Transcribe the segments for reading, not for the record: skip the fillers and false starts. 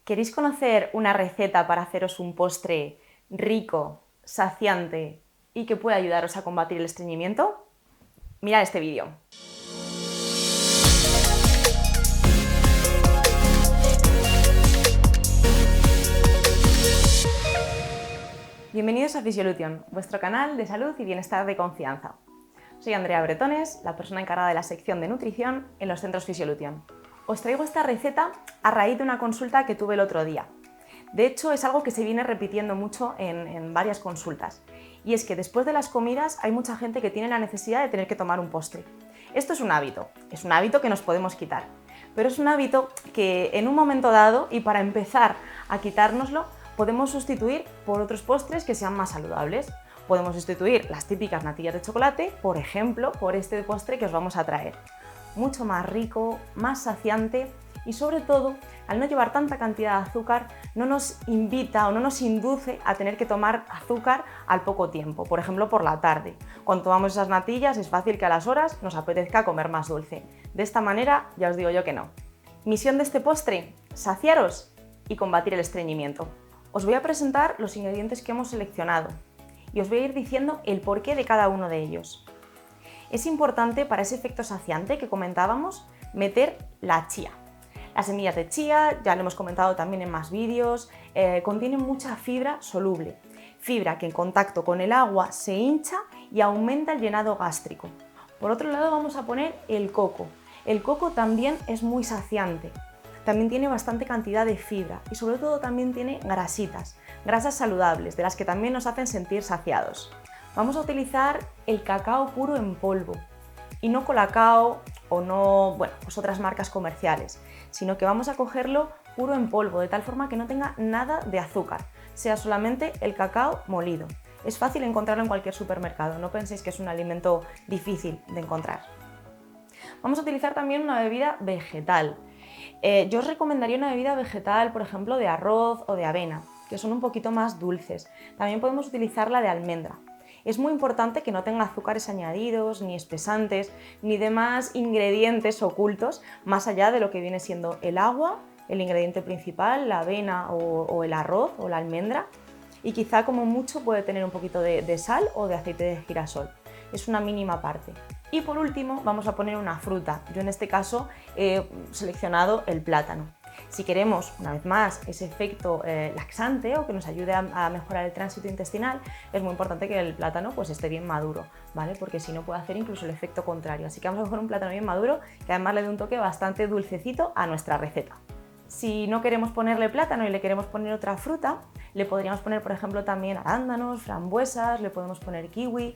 ¿Queréis conocer una receta para haceros un postre rico, saciante y que pueda ayudaros a combatir el estreñimiento? Mirad este vídeo. Bienvenidos a Physiolution, vuestro canal de salud y bienestar de confianza. Soy Andrea Bretones, la persona encargada de la sección de nutrición en los centros Physiolution. Os traigo esta receta a raíz de una consulta que tuve el otro día. De hecho, es algo que se viene repitiendo mucho en varias consultas. Y es que después de las comidas hay mucha gente que tiene la necesidad de tener que tomar un postre. Esto es un hábito que nos podemos quitar. Pero es un hábito que en un momento dado, y para empezar a quitárnoslo, podemos sustituir por otros postres que sean más saludables. Podemos sustituir las típicas natillas de chocolate, por ejemplo, por este postre que os vamos a traer. Mucho más rico, más saciante y sobre todo, al no llevar tanta cantidad de azúcar, no nos invita o no nos induce a tener que tomar azúcar al poco tiempo, por ejemplo por la tarde. Cuando tomamos esas natillas es fácil que a las horas nos apetezca comer más dulce. De esta manera ya os digo yo que no. Misión de este postre, saciaros y combatir el estreñimiento. Os voy a presentar los ingredientes que hemos seleccionado y os voy a ir diciendo el porqué de cada uno de ellos. Es importante para ese efecto saciante que comentábamos meter la chía. Las semillas de chía, ya lo hemos comentado también en más vídeos, contienen mucha fibra soluble, fibra que en contacto con el agua se hincha y aumenta el llenado gástrico. Por otro lado vamos a poner el coco. El coco también es muy saciante, también tiene bastante cantidad de fibra y sobre todo también tiene grasitas, grasas saludables, de las que también nos hacen sentir saciados. Vamos a utilizar el cacao puro en polvo y no Colacao o no, pues otras marcas comerciales, sino que vamos a cogerlo puro en polvo, de tal forma que no tenga nada de azúcar, sea solamente el cacao molido. Es fácil encontrarlo en cualquier supermercado, no penséis que es un alimento difícil de encontrar. Vamos a utilizar también una bebida vegetal. Yo os recomendaría una bebida vegetal, por ejemplo, de arroz o de avena, que son un poquito más dulces. También podemos utilizar la de almendra. Es muy importante que no tenga azúcares añadidos, ni espesantes, ni demás ingredientes ocultos, más allá de lo que viene siendo el agua, el ingrediente principal, la avena o el arroz o la almendra, y quizá como mucho puede tener un poquito de sal o de aceite de girasol. Es una mínima parte. Y por último vamos a poner una fruta. Yo en este caso he seleccionado el plátano. Si queremos, una vez más, ese efecto laxante o que nos ayude a mejorar el tránsito intestinal, es muy importante que el plátano pues, esté bien maduro, ¿vale? Porque si no puede hacer incluso el efecto contrario. Así que vamos a coger un plátano bien maduro que además le dé un toque bastante dulcecito a nuestra receta. Si no queremos ponerle plátano y le queremos poner otra fruta, le podríamos poner, por ejemplo, también arándanos, frambuesas, le podemos poner kiwi.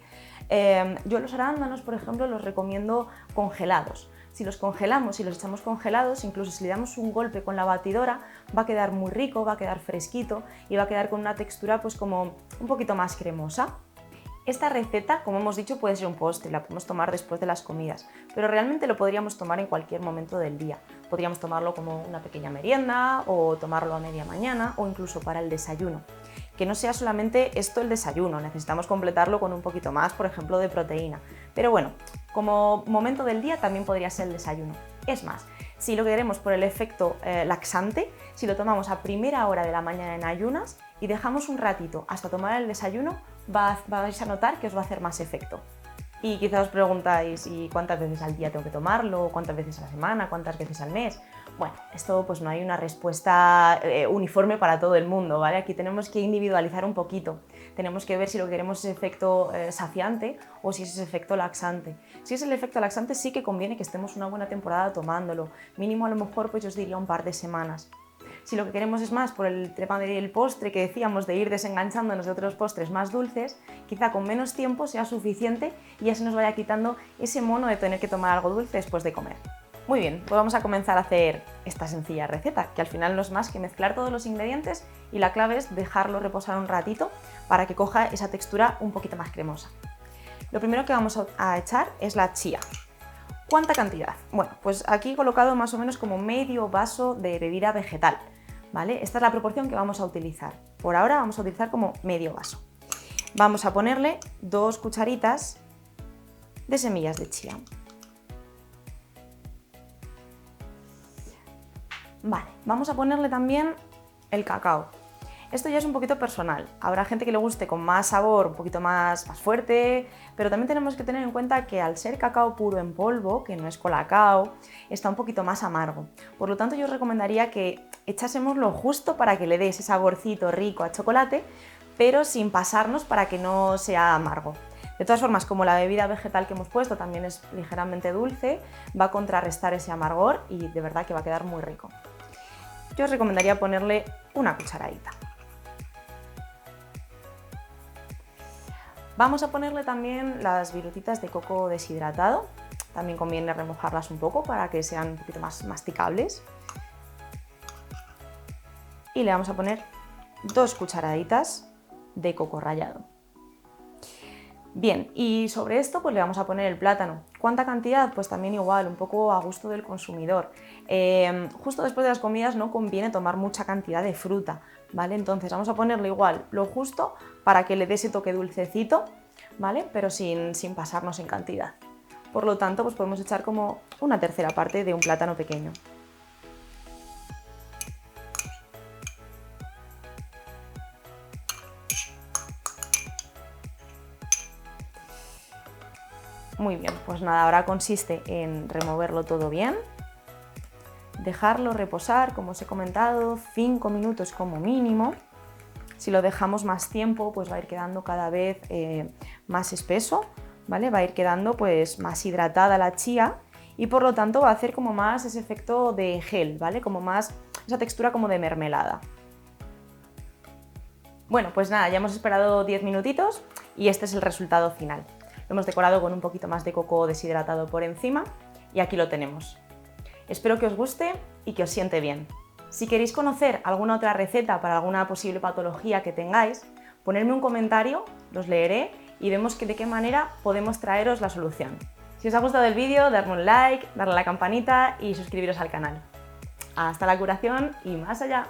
Yo los arándanos, por ejemplo, los recomiendo congelados. Si los congelamos y los echamos congelados, incluso si le damos un golpe con la batidora, va a quedar muy rico, va a quedar fresquito y va a quedar con una textura pues como un poquito más cremosa. Esta receta, como hemos dicho, puede ser un postre, la podemos tomar después de las comidas, pero realmente lo podríamos tomar en cualquier momento del día. Podríamos tomarlo como una pequeña merienda o tomarlo a media mañana o incluso para el desayuno. Que no sea solamente esto el desayuno, necesitamos completarlo con un poquito más, por ejemplo, de proteína. Pero bueno, como momento del día también podría ser el desayuno. Es más, si lo queremos por el efecto laxante, si lo tomamos a primera hora de la mañana en ayunas y dejamos un ratito hasta tomar el desayuno, vais a notar que os va a hacer más efecto. Y quizá os preguntáis, ¿y cuántas veces al día tengo que tomarlo? ¿Cuántas veces a la semana? ¿Cuántas veces al mes? Bueno, esto pues no hay una respuesta uniforme para todo el mundo, ¿vale? Aquí tenemos que individualizar un poquito. Tenemos que ver si lo que queremos es efecto saciante o si es ese efecto laxante. Si es el efecto laxante sí que conviene que estemos una buena temporada tomándolo. Mínimo a lo mejor pues yo os diría un par de semanas. Si lo que queremos es más por el tema del postre que decíamos de ir desenganchándonos de otros postres más dulces, quizá con menos tiempo sea suficiente y ya se nos vaya quitando ese mono de tener que tomar algo dulce después de comer. Muy bien, pues vamos a comenzar a hacer esta sencilla receta, que al final no es más que mezclar todos los ingredientes y la clave es dejarlo reposar un ratito para que coja esa textura un poquito más cremosa. Lo primero que vamos a echar es la chía. ¿Cuánta cantidad? Bueno, pues aquí he colocado más o menos como medio vaso de bebida vegetal, ¿vale? Esta es la proporción que vamos a utilizar. Por ahora vamos a utilizar como medio vaso. Vamos a ponerle 2 cucharitas de semillas de chía. Vale, vamos a ponerle también el cacao. Esto ya es un poquito personal. Habrá gente que le guste con más sabor, un poquito más fuerte, pero también tenemos que tener en cuenta que al ser cacao puro en polvo, que no es colacao, está un poquito más amargo. Por lo tanto, yo os recomendaría que echásemos lo justo para que le dé ese saborcito rico a chocolate, pero sin pasarnos para que no sea amargo. De todas formas, como la bebida vegetal que hemos puesto también es ligeramente dulce, va a contrarrestar ese amargor y de verdad que va a quedar muy rico. Yo os recomendaría ponerle una cucharadita. Vamos a ponerle también las virutitas de coco deshidratado. También conviene remojarlas un poco para que sean un poquito más masticables. Y le vamos a poner 2 cucharaditas de coco rallado. Bien, y sobre esto pues le vamos a poner el plátano. ¿Cuánta cantidad? Pues también igual, un poco a gusto del consumidor. Justo después de las comidas no conviene tomar mucha cantidad de fruta, ¿vale? Entonces vamos a ponerle igual lo justo para que le dé ese toque dulcecito, ¿vale? Pero sin pasarnos en cantidad. Por lo tanto, pues podemos echar como una tercera parte de un plátano pequeño. Muy bien, pues nada, ahora consiste en removerlo todo bien, dejarlo reposar, como os he comentado, 5 minutos como mínimo. Si lo dejamos más tiempo, pues va a ir quedando cada vez más espeso, ¿vale? Va a ir quedando pues más hidratada la chía y por lo tanto va a hacer como más ese efecto de gel, ¿vale? Como más esa textura como de mermelada. Bueno, pues nada, ya hemos esperado 10 minutitos y este es el resultado final. Lo hemos decorado con un poquito más de coco deshidratado por encima y aquí lo tenemos. Espero que os guste y que os siente bien. Si queréis conocer alguna otra receta para alguna posible patología que tengáis, ponedme un comentario, los leeré y vemos de qué manera podemos traeros la solución. Si os ha gustado el vídeo, darme un like, darle a la campanita y suscribiros al canal. Hasta la curación y más allá.